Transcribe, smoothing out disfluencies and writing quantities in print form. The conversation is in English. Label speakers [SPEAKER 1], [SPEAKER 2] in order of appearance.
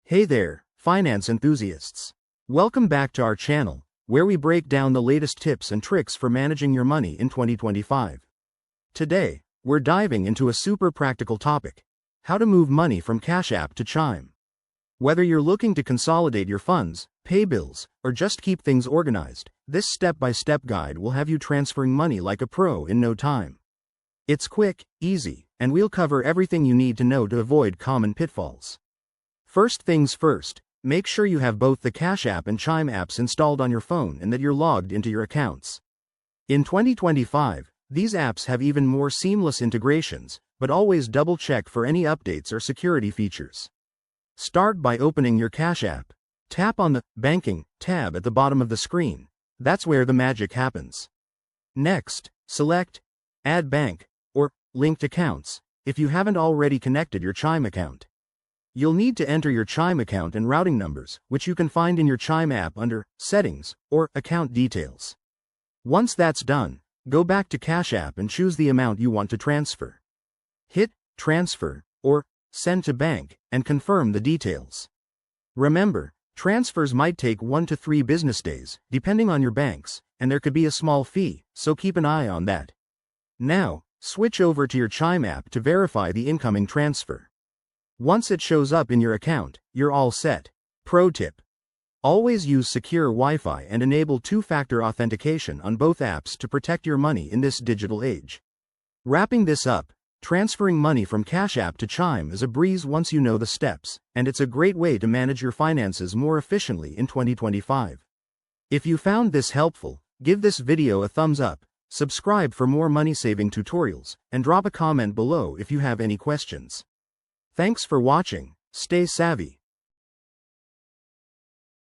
[SPEAKER 1] Hey there, finance enthusiasts. Welcome back to our channel, where we break down the latest tips and tricks for managing your money in 2025. Today, we're diving into a super practical topic: how to move money from Cash App to Chime. Whether you're looking to consolidate your funds, pay bills, or just keep things organized, this step-by-step guide will have you transferring money like a pro in no time. It's quick, easy, and we'll cover everything you need to know to avoid common pitfalls. First things first, make sure you have both the Cash App and Chime apps installed on your phone and that you're logged into your accounts. In 2025, these apps have even more seamless integrations, but always double-check for any updates or security features. Start by opening your Cash App. Tap on the Banking tab at the bottom of the screen. That's where the magic happens. Next, select Add Bank or Linked Accounts if you haven't already connected your Chime account. You'll need to enter your Chime account and routing numbers, which you can find in your Chime app under Settings or Account Details. Once that's done, go back to Cash App and choose the amount you want to transfer. Hit Transfer or Send to Bank and confirm the details. Remember, transfers might take 1 to 3 business days, depending on your banks, and there could be a small fee, so keep an eye on that. Now, switch over to your Chime app to verify the incoming transfer. Once it shows up in your account, you're all set. Pro tip: always use secure Wi-Fi and enable two-factor authentication on both apps to protect your money in this digital age. Wrapping this up, transferring money from Cash App to Chime is a breeze once you know the steps, and it's a great way to manage your finances more efficiently in 2025. If you found this helpful, give this video a thumbs up, subscribe for more money-saving tutorials, and drop a comment below if you have any questions. Thanks for watching. Stay savvy.